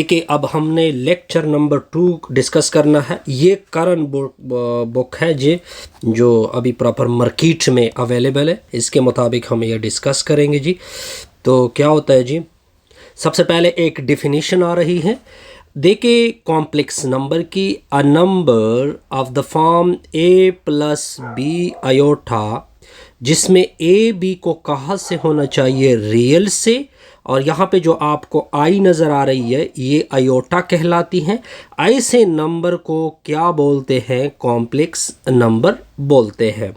कि अब हमने लेक्चर नंबर 2 डिस्कस करना है। ये करंट बुक है जो अभी प्रॉपर मार्केट में अवेलेबल है, इसके मुताबिक हम ये डिस्कस करेंगे जी। तो क्या होता है जी, सबसे पहले एक डिफिनीशन आ रही है। देखिए कॉम्प्लेक्स नंबर की, a number of the form a plus b iota, जिसमें ए बी को कहाँ से होना चाहिए, रियल से, और यहाँ पे जो आपको आई नज़र आ रही है ये आयोटा कहलाती हैं। ऐसे नंबर को क्या बोलते हैं, कॉम्प्लेक्स नंबर बोलते हैं।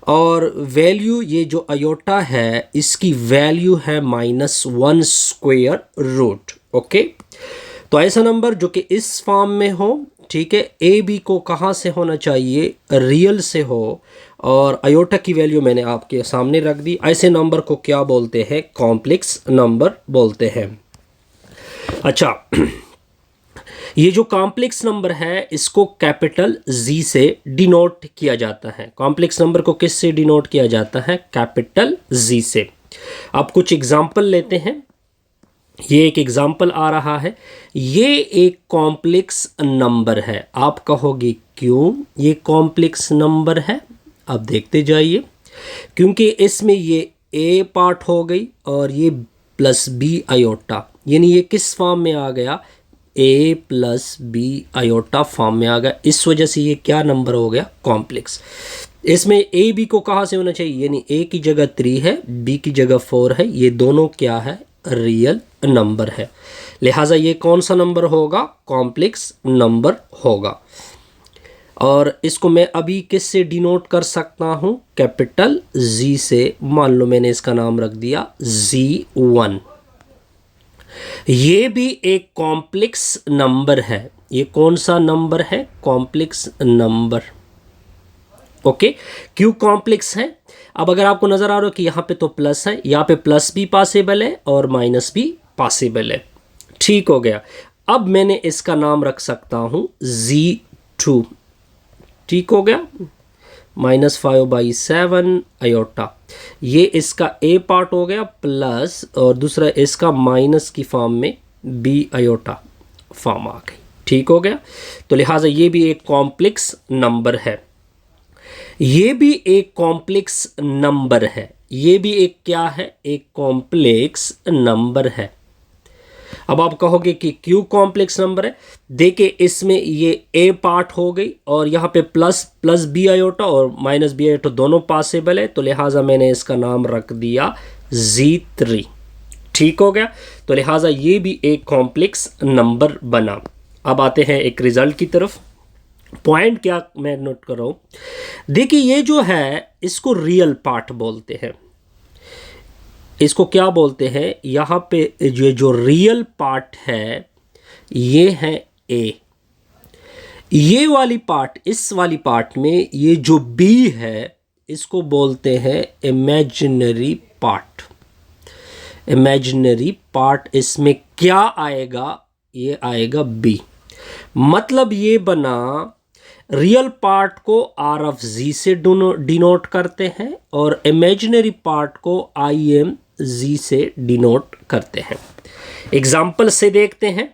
और वैल्यू, ये जो आयोटा है इसकी वैल्यू है -1 स्क्वायर रूट। ओके, तो ऐसा नंबर जो कि इस फॉर्म में हो, ठीक है, ए बी को कहाँ से होना चाहिए, रियल से हो, और आयोटा की वैल्यू मैंने आपके सामने रख दी। ऐसे नंबर को क्या बोलते हैं, कॉम्प्लेक्स नंबर बोलते हैं। अच्छा, ये जो कॉम्प्लेक्स नंबर है इसको कैपिटल जी से डिनोट किया जाता है। कॉम्प्लेक्स नंबर को किस से डिनोट किया जाता है, कैपिटल जी से। अब कुछ एग्जांपल लेते हैं। ये एक एग्जाम्पल आ रहा है, ये एक कॉम्प्लेक्स नंबर है। आप कहोगे क्यों ये कॉम्प्लेक्स नंबर है, अब देखते जाइए। क्योंकि इसमें ये ए पार्ट हो गई और ये प्लस बी आयोटा, यानी ये किस फॉर्म में आ गया, ए प्लस बी आयोटा फॉर्म में आ गया। इस वजह से ये क्या नंबर हो गया, कॉम्प्लेक्स। इसमें ए बी को कहाँ से होना चाहिए, यानी ए की जगह 3 है, बी की जगह 4 है, ये दोनों क्या है, रियल नंबर है। लिहाजा ये कौन सा नंबर होगा, कॉम्प्लेक्स नंबर होगा। और इसको मैं अभी किस से डिनोट कर सकता हूं, कैपिटल जी से। मान लो मैंने इसका नाम रख दिया Z1। ये भी एक कॉम्प्लेक्स नंबर है। ये कौन सा नंबर है, कॉम्प्लेक्स नंबर। ओके, क्यों कॉम्प्लेक्स है, अब अगर आपको नजर आ रहा हो कि यहाँ पे तो प्लस है, यहाँ पे प्लस भी पॉसिबल है और माइनस भी पॉसिबल है। ठीक हो गया। अब मैंने इसका नाम रख सकता हूं Z2। ठीक हो गया, -5/7 आयोटा। ये इसका ए पार्ट हो गया प्लस, और दूसरा इसका माइनस की फॉर्म में बी आयोटा फॉर्म आ गई। ठीक हो गया, तो लिहाजा ये भी एक कॉम्प्लेक्स नंबर है। ये भी एक कॉम्प्लेक्स नंबर है। ये भी एक क्या है, एक कॉम्प्लेक्स नंबर है। अब आप कहोगे कि क्यों कॉम्प्लेक्स नंबर है, देखिए इसमें ये ए पार्ट हो गई और यहाँ पे प्लस बी आयोटा और माइनस बी आयोटा दोनों पॉसिबल है, तो लिहाजा मैंने इसका नाम रख दिया Z3। ठीक हो गया, तो लिहाजा ये भी एक कॉम्प्लेक्स नंबर बना। अब आते हैं एक रिजल्ट की तरफ। पॉइंट क्या मैं नोट कर रहा हूं, देखिए ये जो है इसको रियल पार्ट बोलते हैं। इसको क्या बोलते हैं, यहां पे जो रियल पार्ट है ये है ए। ये वाली पार्ट, इस वाली पार्ट में ये जो बी है इसको बोलते हैं इमेजिनरी पार्ट। इमेजिनरी पार्ट, इसमें क्या आएगा, ये आएगा बी। मतलब ये बना, रियल पार्ट को आर ऑफ जी से डिनोट करते हैं और इमेजिनरी पार्ट को आई एम जी से डिनोट करते हैं। एग्जाम्पल से देखते हैं।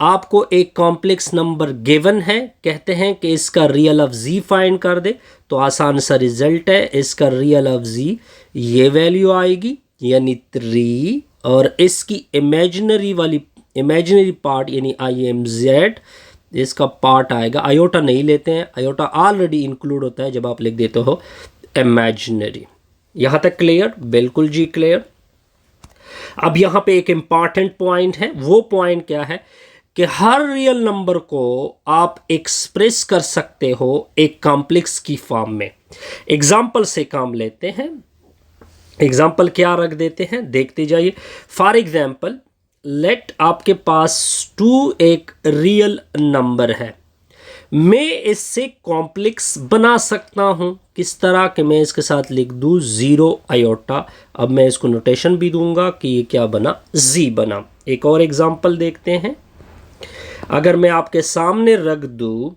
आपको एक कॉम्प्लेक्स नंबर गिवन है, कहते हैं कि इसका रियल ऑफ जी फाइंड कर दे, तो आसान सा रिजल्ट है, इसका रियल ऑफ जी ये वैल्यू आएगी यानी 3, और इसकी इमेजिनरी पार्ट यानी आई एम जेड, इसका पार्ट आएगा, आयोटा नहीं लेते हैं, आयोटा ऑलरेडी इंक्लूड होता है जब आप लिख देते हो इमेजिनरी। यहां तक क्लियर, बिल्कुल जी क्लियर। अब यहां पे एक इंपॉर्टेंट पॉइंट है। वो पॉइंट क्या है कि हर रियल नंबर को आप एक्सप्रेस कर सकते हो एक कॉम्प्लेक्स की फॉर्म में। एग्जाम्पल से काम लेते हैं। एग्जाम्पल क्या रख देते हैं, देखते जाइए। फॉर एग्जाम्पल लेट आपके पास 2 एक रियल नंबर है। मैं इससे कॉम्प्लेक्स बना सकता हूं, किस तरह के, मैं इसके साथ लिख दूं 0 आयोटा। अब मैं इसको नोटेशन भी दूंगा कि ये क्या बना, जी बना। एक और एग्जांपल देखते हैं। अगर मैं आपके सामने रख दूं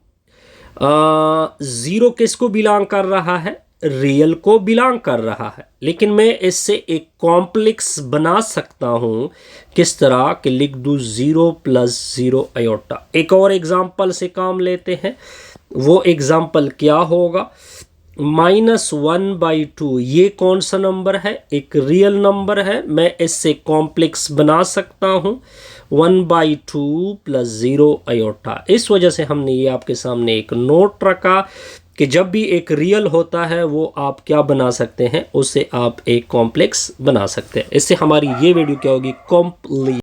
0 किसको बिलोंग कर रहा है, रियल को बिलोंग कर रहा है, लेकिन मैं इससे एक कॉम्प्लेक्स बना सकता हूँ। किस तरह कि लिख दूँ 0 + 0 आयोटा। एक और एग्जाम्पल से काम लेते हैं। वो एग्जाम्पल क्या होगा? -1/2 ये कौन सा नंबर है? एक रियल नंबर है। मैं इससे कॉम्प्लेक्स बना सकता हूँ 1/2 + 0 आयोटा। इस वजह से हमने ये आपके सामने एक नोट रखा कि जब भी एक रियल होता है वो आप क्या बना सकते हैं, उससे आप एक कॉम्प्लेक्स बना सकते हैं। इससे हमारी ये वीडियो क्या होगी? कंप्लीट।